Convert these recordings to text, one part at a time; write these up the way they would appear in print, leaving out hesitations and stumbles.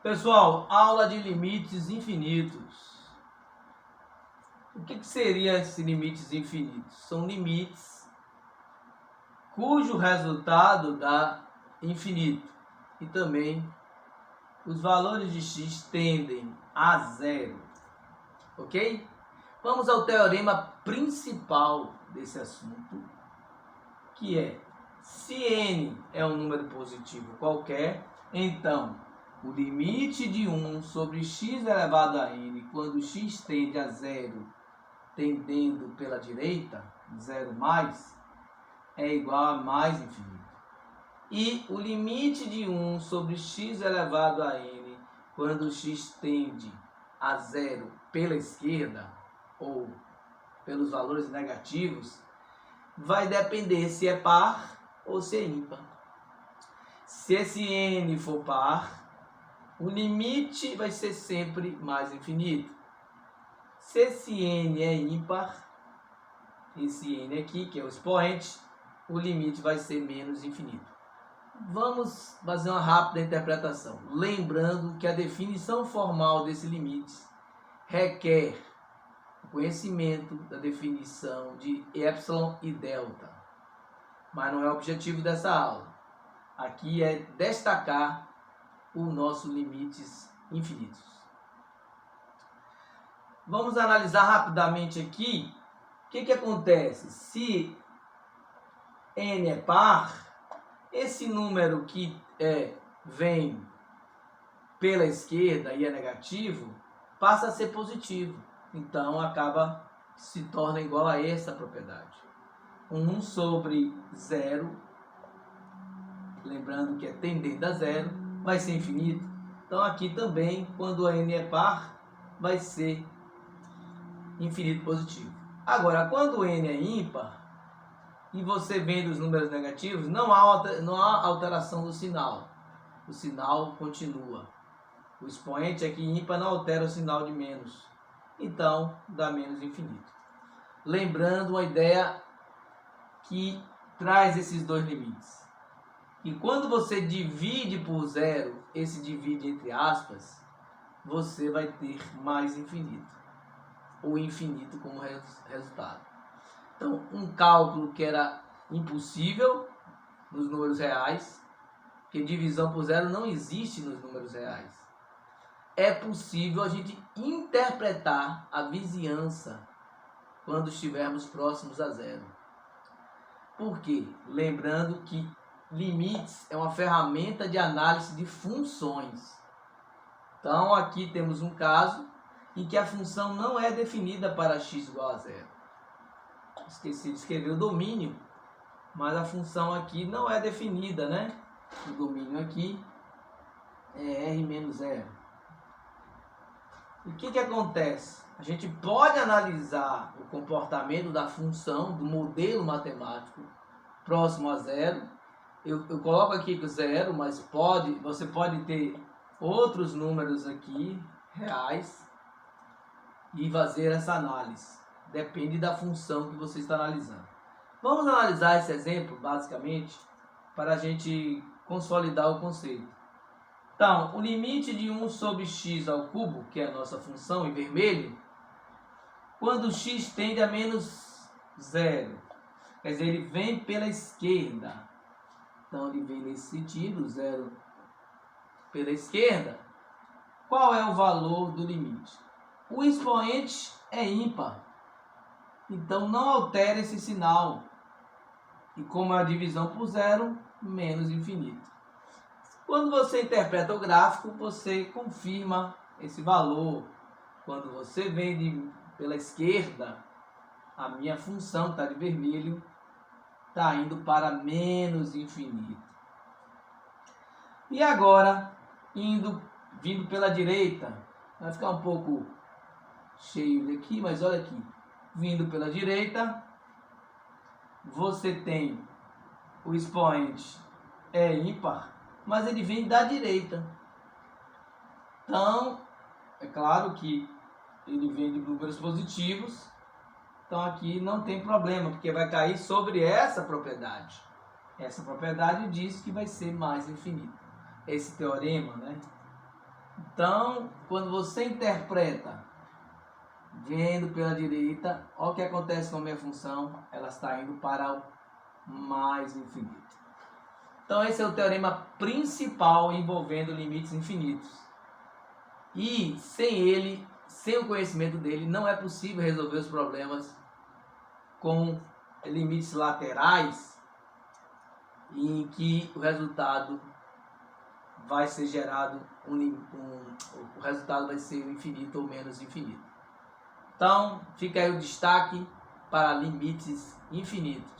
Pessoal, aula de limites infinitos. O que seria esses limites infinitos? São limites cujo resultado dá infinito e também os valores de x tendem a zero, ok? Vamos ao teorema principal desse assunto, que é: se n é um número positivo qualquer, então o limite de 1 sobre x elevado a n, quando x tende a zero, tendendo pela direita, 0 mais, é igual a mais infinito. E o limite de 1 sobre x elevado a n, quando x tende a zero pela esquerda, ou pelos valores negativos, vai depender se é par ou se é ímpar. Se esse n for par, o limite vai ser sempre mais infinito. Se esse n é ímpar, esse n aqui, que é o expoente, o limite vai ser menos infinito. Vamos fazer uma rápida interpretação. Lembrando que a definição formal desse limite requer o conhecimento da definição de epsilon e delta. Mas não é o objetivo dessa aula. Aqui é destacar os nossos limites infinitos. Vamos analisar rapidamente aqui o que acontece. Se n é par, esse número que vem pela esquerda e é negativo, passa a ser positivo. Então, se torna igual a essa propriedade. 1 sobre 0, lembrando que é tendendo a zero, vai ser infinito. Então aqui também, quando a n é par, vai ser infinito positivo. Agora, quando n é ímpar, e você vendo os números negativos, não há alteração do sinal. O sinal continua. O expoente aqui ímpar não altera o sinal de menos. Então, dá menos infinito. Lembrando uma ideia que traz esses dois limites. E quando você divide por zero, esse divide entre aspas, você vai ter mais infinito, ou infinito como resultado. Então, um cálculo que era impossível nos números reais, porque divisão por zero não existe nos números reais. É possível a gente interpretar a vizinhança quando estivermos próximos a zero. Por quê? Lembrando que limites é uma ferramenta de análise de funções. Então, aqui temos um caso em que a função não é definida para x igual a zero. Esqueci de escrever o domínio, mas a função aqui não é definida, né? O domínio aqui é r menos 0. E o que acontece? A gente pode analisar o comportamento da função, do modelo matemático próximo a zero. Eu coloco aqui com zero, mas você pode ter outros números aqui, reais, e fazer essa análise. Depende da função que você está analisando. Vamos analisar esse exemplo, basicamente, para a gente consolidar o conceito. Então, o limite de 1 sobre x ao cubo, que é a nossa função em vermelho, quando x tende a menos 0, quer dizer, ele vem pela esquerda. Então, ele vem nesse sentido, 0 pela esquerda. Qual é o valor do limite? O expoente é ímpar. Então, não altera esse sinal. E como é a divisão por zero, menos infinito. Quando você interpreta o gráfico, você confirma esse valor. Quando você vem pela esquerda, a minha função está de vermelho, está indo para menos infinito. E agora, vindo pela direita, vai ficar um pouco cheio aqui, mas olha aqui. Vindo pela direita, você tem o expoente é ímpar, mas ele vem da direita. Então, é claro que ele vem de números positivos. Então aqui não tem problema, porque vai cair sobre essa propriedade. Essa propriedade diz que vai ser mais infinito. Esse teorema, né, Então, quando você interpreta vindo pela direita, olha o que acontece com a minha função, ela está indo para o mais infinito. Então esse é o teorema principal envolvendo limites infinitos. E sem ele, sem o conhecimento dele, não é possível resolver os problemas com limites laterais em que o resultado vai ser gerado, o resultado vai ser infinito ou menos infinito. Então, fica aí o destaque para limites infinitos.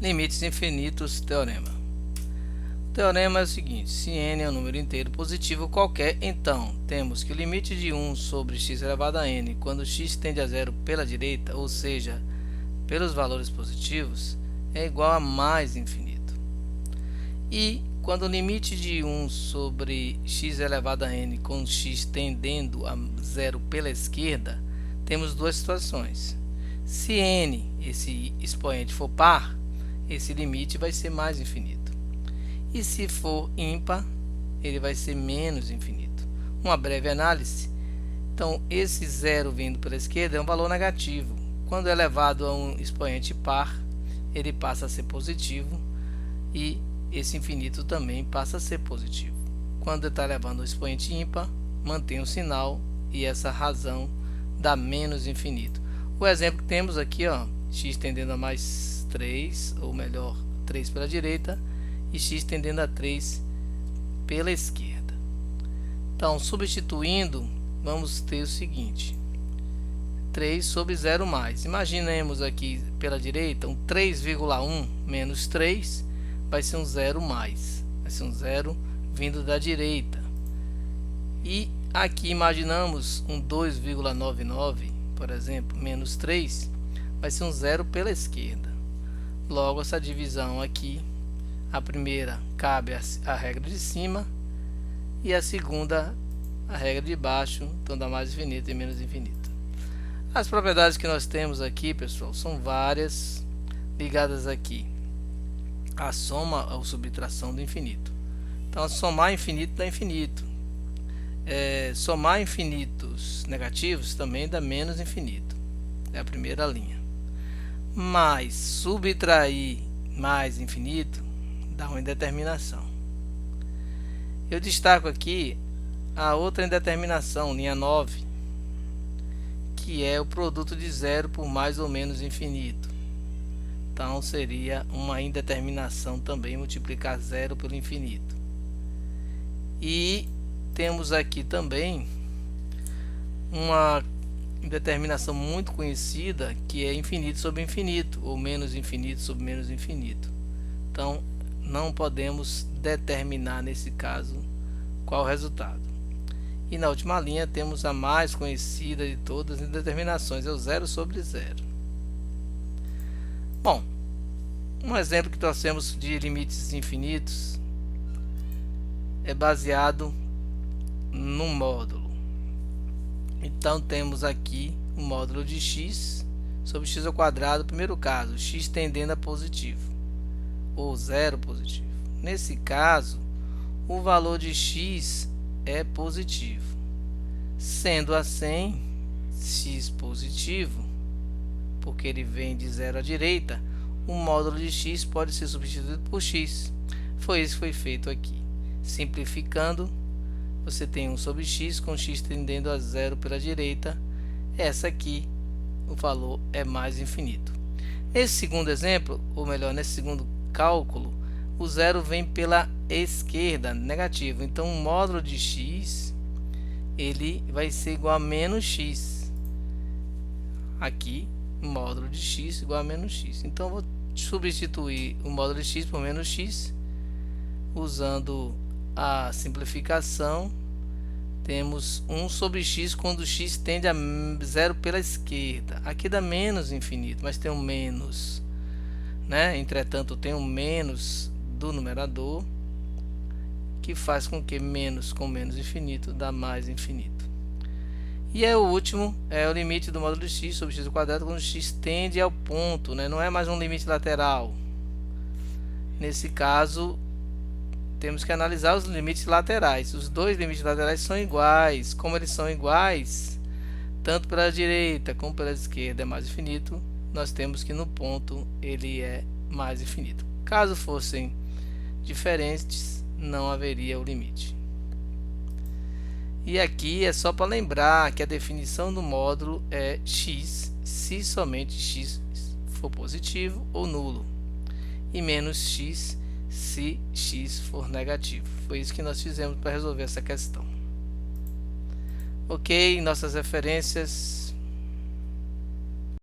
Limites infinitos, teorema. O teorema é o seguinte: se n é um número inteiro positivo qualquer, então temos que o limite de 1 sobre x elevado a n, quando x tende a zero pela direita, ou seja, pelos valores positivos, é igual a mais infinito. E quando o limite de 1 sobre x elevado a n com x tendendo a zero pela esquerda, temos duas situações. Se n, esse expoente, for par, esse limite vai ser mais infinito. E se for ímpar, ele vai ser menos infinito. Uma breve análise. Então, esse zero vindo pela esquerda é um valor negativo. Quando é elevado a um expoente par, ele passa a ser positivo e esse infinito também passa a ser positivo. Quando está elevando ao expoente ímpar, mantém o sinal e essa razão dá menos infinito. O exemplo que temos aqui, ó, x tendendo a mais 3, ou melhor, 3 pela direita, e x tendendo a 3 pela esquerda. Então, substituindo, vamos ter o seguinte: 3 sobre 0 mais. Imaginemos aqui pela direita, um 3,1 menos 3 vai ser um 0 mais. Vai ser um 0 vindo da direita. E aqui imaginamos um 2,99, por exemplo, menos 3, vai ser um 0 pela esquerda. Logo, essa divisão aqui, a primeira cabe a regra de cima e a segunda a regra de baixo, então dá mais infinito e menos infinito. As propriedades que nós temos aqui, pessoal, são várias, ligadas aqui a soma ou subtração do infinito. Então, somar infinito dá infinito. Somar infinitos negativos também dá menos infinito. É a primeira linha. Mas subtrair mais infinito dá uma indeterminação. Eu destaco aqui a outra indeterminação, linha 9, que é o produto de zero por mais ou menos infinito. Então seria uma indeterminação também multiplicar zero pelo infinito. E temos aqui também uma indeterminação muito conhecida, que é infinito sobre infinito, ou menos infinito sobre menos infinito. Então não podemos determinar nesse caso qual o resultado. E na última linha temos a mais conhecida de todas as indeterminações, é o zero sobre zero. Bom, um exemplo que trouxemos de limites infinitos é baseado no módulo. Então temos aqui o módulo de x sobre x ao quadrado, primeiro caso, x tendendo a positivo ou zero positivo. Nesse caso, o valor de x é positivo. Sendo assim, x positivo, porque ele vem de zero à direita, o módulo de x pode ser substituído por x. Foi isso que foi feito aqui. Simplificando, você tem 1 sobre x com x tendendo a zero pela direita. Essa aqui, o valor é mais infinito. Nesse segundo exemplo, ou melhor, nesse segundo cálculo, o zero vem pela esquerda, negativo. Então, o módulo de x ele vai ser igual a menos x. Aqui, o módulo de x igual a menos x. Então, vou substituir o módulo de x por menos x. Usando a simplificação, temos 1 sobre x quando x tende a zero pela esquerda. Aqui dá menos infinito, mas tem um menos, né? Entretanto, tem um menos do numerador, que faz com que menos com menos infinito dá mais infinito. E o último é o limite do módulo de x sobre x ao quadrado quando x tende ao ponto, né? Não é mais um limite lateral. Nesse caso, temos que analisar os limites laterais. Os dois limites laterais são iguais. Como eles são iguais, tanto pela direita como pela esquerda é mais infinito, nós temos que no ponto ele é mais infinito. Caso fossem diferentes, não haveria o limite. E aqui é só para lembrar que a definição do módulo é x se somente x for positivo ou nulo, e menos x se x for negativo. Foi isso que nós fizemos para resolver essa questão. Ok, nossas referências.